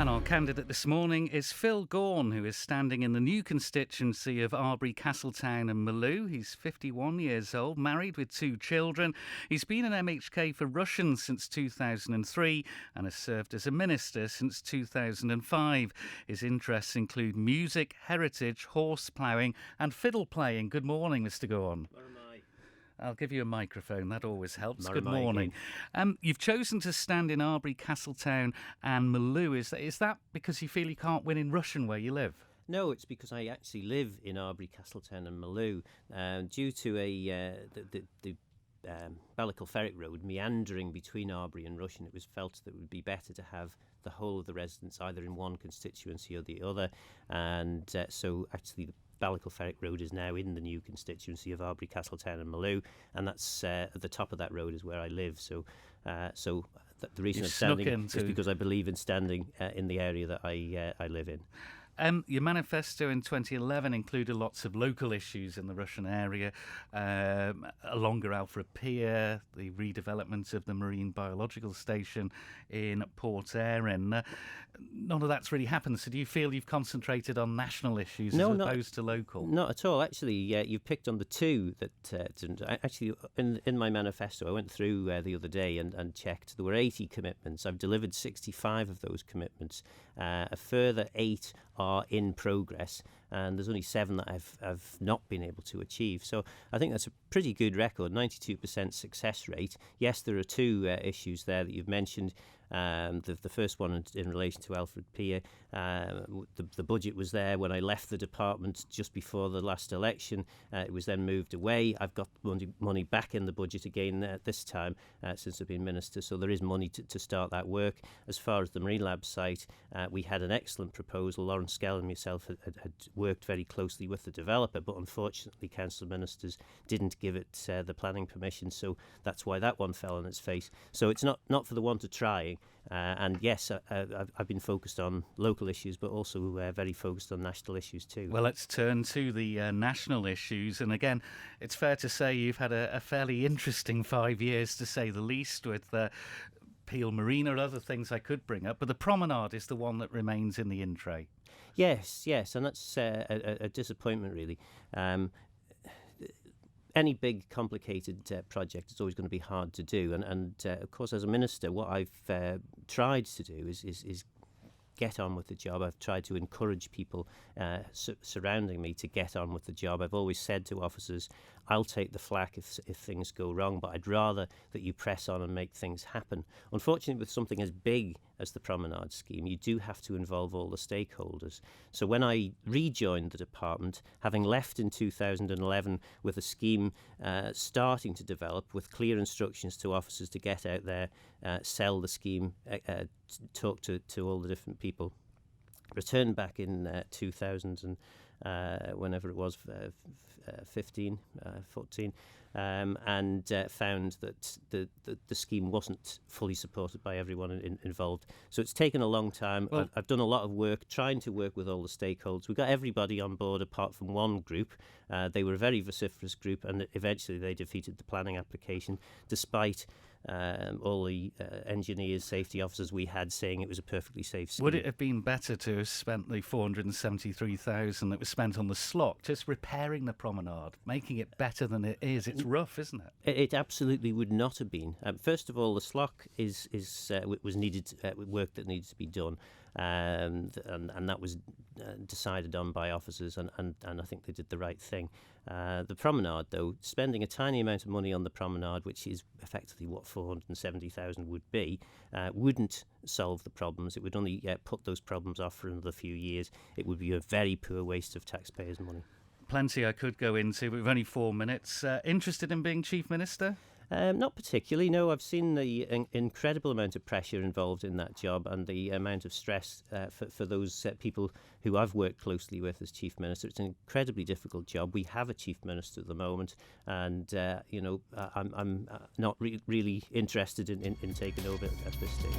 And our candidate this morning is Phil Gawne, who is standing in the new constituency of Arbory Castletown Malew. He's 51 years old, married with 2 children. He's been an MHK for Russians since 2003 and has served as a minister since 2005. His interests include music, heritage, horse ploughing and fiddle playing. Good morning, Mr Gawne. I'll give you a microphone, that always helps. Good morning. You've chosen to stand in Arbory Castletown and Malew. Is that because you feel you can't win in Russian where you live? No, it's because I actually live in Arbory Castletown and Malew. Due to the Ballicle Ferrick Road meandering between Arbory and Russian, it was felt that it would be better to have the whole of the residents either in one constituency or the other. And so actually the Ballicle Ferrick Road is now in the new constituency of Arbory Castletown and Malew, and that's at the top of that road is where I live. So the reason I'm standing is because I believe in standing in the area that I live in. Your manifesto in 2011 included lots of local issues in the Russian area, a longer Alfred Pier, the redevelopment of the Marine Biological Station in Port Erin. None of that's really happened, so do you feel you've concentrated on national issues as opposed to local? Not at all. Actually, you've picked on the two that... actually, in my manifesto, I went through the other day and checked. There were 80 commitments. I've delivered 65 of those commitments. A further 8 are in progress, and there's only 7 that I've not been able to achieve. So I think that's a pretty good record, 92% success rate. Yes, there are 2 issues there that you've mentioned. The first one in relation to Alfred Pier, the budget was there when I left the department just before the last election. It was then moved away. I've got money back in the budget again this time since I've been minister, so there is money to start that work. As far as the Marine Lab site, we had an excellent proposal. Lawrence Skell and myself had worked very closely with the developer, but unfortunately council ministers didn't give it the planning permission, so that's why that one fell on its face. So it's not for the want of trying. And yes, I've been focused on local issues, but also very focused on national issues too. Well, let's turn to the national issues. And again, it's fair to say you've had a fairly interesting 5 years, to say the least, with Peel Marina and other things I could bring up. But the Promenade is the one that remains in the in-tray. Yes, and that's a disappointment, really. Any big, complicated project is always going to be hard to do. And of course, as a minister, what I've tried to do is get on with the job. I've tried to encourage people surrounding me to get on with the job. I've always said to officers, I'll take the flak if things go wrong, but I'd rather that you press on and make things happen. Unfortunately, with something as big as the Promenade scheme, you do have to involve all the stakeholders. So when I rejoined the department, having left in 2011 with a scheme starting to develop with clear instructions to officers to get out there, sell the scheme, talk to all the different people, returned back in 2000 and whenever it was, 14, and found that the scheme wasn't fully supported by everyone involved. So it's taken a long time. Well, I've done a lot of work trying to work with all the stakeholders. We got everybody on board apart from one group. They were a very vociferous group, and eventually they defeated the planning application, despite all the engineers, safety officers we had saying it was a perfectly safe scheme. Would it have been better to have spent the $473,000 that was spent on the slot, just repairing the Promenade, making it better than it is? It's rough, isn't it? It absolutely would not have been. First of all, the slot was needed work that needed to be done, and that was decided on by officers, and I think they did the right thing. The Promenade, though, spending a tiny amount of money on the Promenade, which is effectively what 470,000 would be, wouldn't solve the problems. It would only put those problems off for another few years. It would be a very poor waste of taxpayers' money. Plenty I could go into, but we've only 4 minutes. Interested in being Chief Minister? Not particularly, no. I've seen the incredible amount of pressure involved in that job and the amount of stress for those people who I've worked closely with as Chief Minister. It's an incredibly difficult job. We have a Chief Minister at the moment, and I'm not really interested in taking over at this stage.